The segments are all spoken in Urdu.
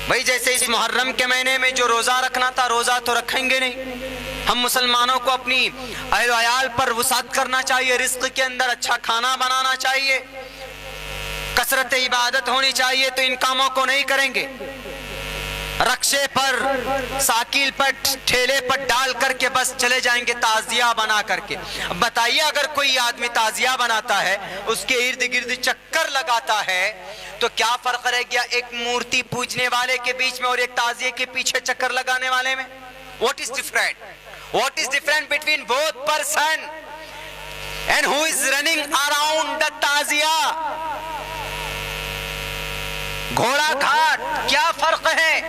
بھائی جیسے اس محرم کے مہینے میں جو روزہ رکھنا تھا روزہ تو رکھیں گے نہیں. ہم مسلمانوں کو اپنی اہل و عیال پر وسعت کرنا چاہیے, رزق کے اندر اچھا کھانا بنانا چاہیے, کثرت عبادت ہونی چاہیے. تو ان کاموں کو نہیں کریں گے, رکشے پر ساکیل پر ٹھیلے پر ڈال کر کے بس چلے جائیں گے تعزیہ بنا کر کے. اب بتائیے اگر کوئی آدمی تعزیہ بناتا ہے, اس کے ارد گرد چکر لگاتا ہے, تو کیا فرق رہ گیا ایک مورتی پوجنے والے کے بیچ میں اور ایک تعزیے کے پیچھے چکر لگانے والے میں؟ What is different? What is different between both person and who is running around the تعزیہ؟ گھوڑا گھاٹ کیا فرق ہے؟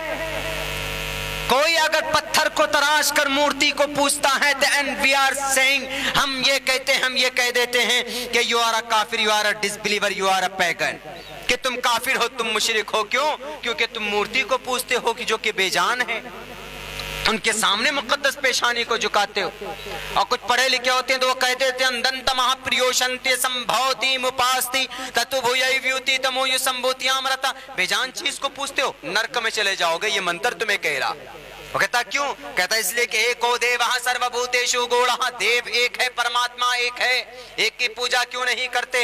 کوئی اگر پتھر کو تراش کر مورتی کو پوجتا ہے تو and we are saying, ہم یہ کہتے ہیں, ہم یہ کہہ دیتے ہیں کہ you are a kafir, you are a disbeliever, you are a pagan, کہ تم کافر ہو, تم مشرک ہو. کیوں؟ کیونکہ تم مورتی کو پوجتے ہو کہ جو کہ بے جان ہے, ان کے سامنے مقدس پیشانی کو جھکاتے ہو. اور کچھ پڑھے لکھے ہوتے ہیں تو وہ کہتے تھے اندنت مہاپریوشنتی سمبھوتی مپاستی تتوبھویائی ویوتی تمویو سمبھوتی آمرتا. بے جان چیز کو پوچھتے ہو, نرک میں چلے جاؤ گے. یہ منتر تمہیں کہہ رہا. وہ کہتا کیوں؟ کہتا اس لیے کہ ایکو دیوہ سرو بھوتیشو گوڑہ, دیو ایک ہے, پرماتما ایک ہے, ایک کی پوجا کیوں نہیں کرتے؟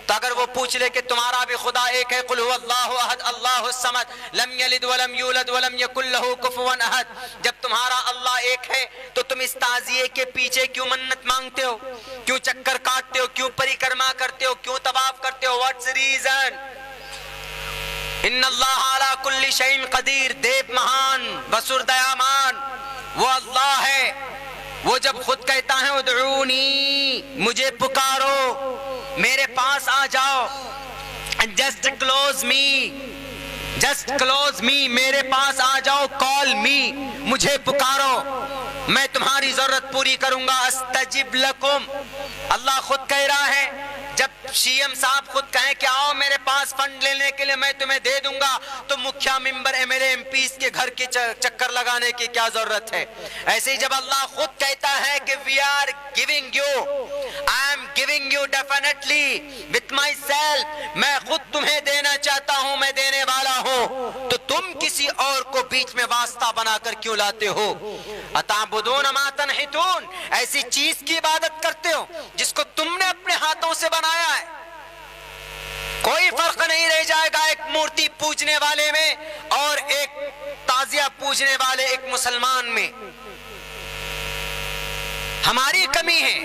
تو اگر وہ پوچھ لے کہ تمہارا بھی خدا ایک ہے, قل هو اللہ احد اللہ الصمد لم یلد ولم یولد ولم یکن لہ کفوا احد, جب تمہارا اللہ ایک ہے تو تم اس تعزیے کے پیچھے کیوں منت مانگتے ہو, کیوں چکر کاٹتے ہو, کیوں پریکرما کرتے ہو, کیوں طواف کرتے ہو؟ What's reason? ان اللہ علی کل شیء قدیر, دیو مہان بسر دیامان وہ اللہ ہے. وہ جب خود کہتا ہے ادعونی, مجھے پکارو, میرے پاس آ جاؤ, جسٹ کلوز می, جسٹ کلوز می, میرے پاس آ جاؤ, کال می, مجھے پکارو, میں تمہاری ضرورت پوری کروں گا. استجب لکم, اللہ خود کہہ رہا ہے. جب سی ایم صاحب خود کہیں کہ آؤ میرے پاس فنڈ لینے کے لیے میں تمہیں دے دوں گا, تو مکھیا member M L A MPs کے گھر کے چکر لگانے کی کیا ضرورت ہے؟ ایسے ہی جب اللہ خود کہتا ہے کہ we are giving you, I am giving you definitely with myself, میں خود تمہیں دینا چاہتا ہوں, میں دینے والا ہوں, تو تم کسی اور کو بیچ میں واسطہ بنا کر کیوں لاتے ہو؟ اتعبدون ما تنحتون, ایسی چیز کی عبادت کرتے ہو جس کو تم نے اپنے ہاتھوں سے بنایا ہے. کوئی فرق نہیں رہ جائے گا ایک مورتی پوجنے والے میں اور ایک تعزیہ پوجنے والے ایک مسلمان میں. ہماری کمی ہے,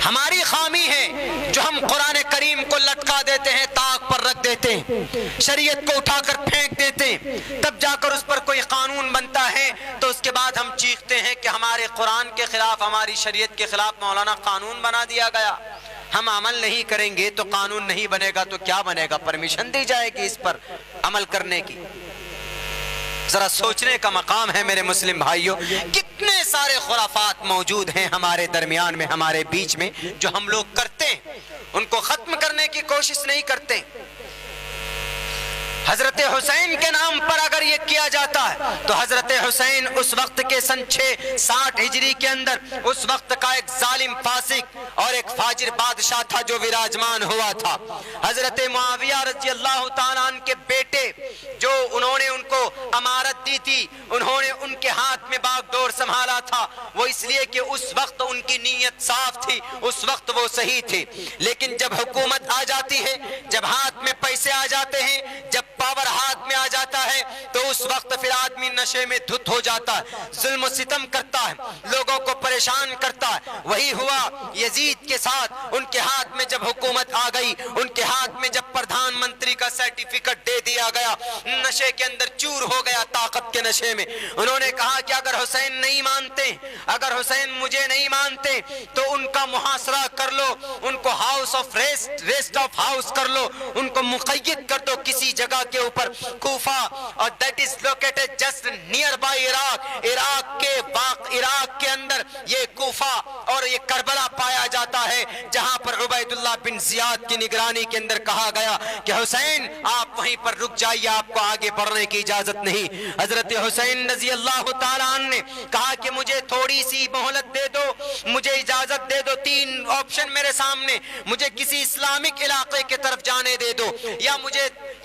ہماری خامی ہے جو ہم قرآن کریم کو لٹکا دیتے ہیں, طاق پر رکھ دیتے ہیں, شریعت کو اٹھا کر پھینک دیتے ہیں, تب جا کر اس پر کوئی قانون بنتا ہے تو اس کے بعد ہم چیختے ہیں کہ ہمارے قرآن کے خلاف, ہماری شریعت کے خلاف مولانا قانون بنا دیا گیا. ہم عمل نہیں کریں گے تو قانون نہیں بنے گا, تو کیا بنے گا؟ پرمیشن دی جائے گی اس پر عمل کرنے کی. ذرا سوچنے کا مقام ہے میرے مسلم بھائیوں. کتنے سارے خرافات موجود ہیں ہمارے درمیان میں, ہمارے بیچ میں, جو ہم لوگ کرتے ہیں, ان کو ختم کرنے کی کوشش نہیں کرتے. حضرت حسین کے نام پر اگر یہ کیا جاتا ہے تو حضرت حسین اس وقت کے سن 660 ہجری کے اندر اس وقت کا ایک ظالم فاسق اور ایک فاجر بادشاہ تھا جو وراجمان ہوا تھا. حضرت معاویہ رضی اللہ تعالیٰ عنہ کے بیٹے جو انہوں نے ان کو امارت دی تھی, انہوں نے ان کے ہاتھ میں باغ ڈور سنبھالا تھا, وہ اس لیے کہ اس وقت ان کی نیت صاف تھی, اس وقت وہ صحیح تھے. لیکن جب حکومت آ جاتی ہے, جب ہاتھ میں پیسے آ جاتے ہیں, جب پاور ہاتھ میں آ جاتا ہے, تو اس وقت پھر آدمی نشے میں دھت ہو جاتا ہے, ظلم و ستم کرتا ہے, لوگوں کو پریشان کرتا ہے. وہی ہوا یزید کے ساتھ. ان کے ہاتھ میں جب حکومت آ گئی, ان کے ہاتھ میں جب پردھان منتری کا سرٹیفکیٹ دے دیا گیا, نشے کے اندر چور ہو گیا, طاقت کے نشے میں. انہوں نے کہا کہ اگر حسین نہیں مانتے, اگر حسین مجھے نہیں مانتے تو ان کا محاصرہ کر لو, ان کو house of rest of house کر لو, ان کو مقید کر دو کسی جگہ کے اوپر, کوفہ, اور that is located just near by Iraq. Iraq کے اندر یہ کوفہ اور یہ کربلا پایا جاتا ہے, جہاں پر عبید اللہ بن زیاد کی نگرانی کے اندر کہا گیا کہ حسین آپ وہیں پر رک جائیے, آپ کو آگے بڑھنے کی اجازت نہیں. حضرت حسین رضی اللہ تعالیٰ عنہ نے کہا کہ مجھے تھوڑی سی مہلت دے دو, مجھے اجازت دے دو, 3 آپشن میرے سامنے, مجھے کسی اسلامک علاقے کی طرف جانے دے دو, یا مجھے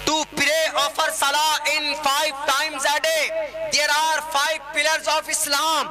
to pray, offer salah in 5 times a day. There are 5 pillars of Islam.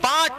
5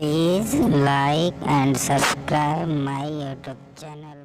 Please like and subscribe my YouTube channel.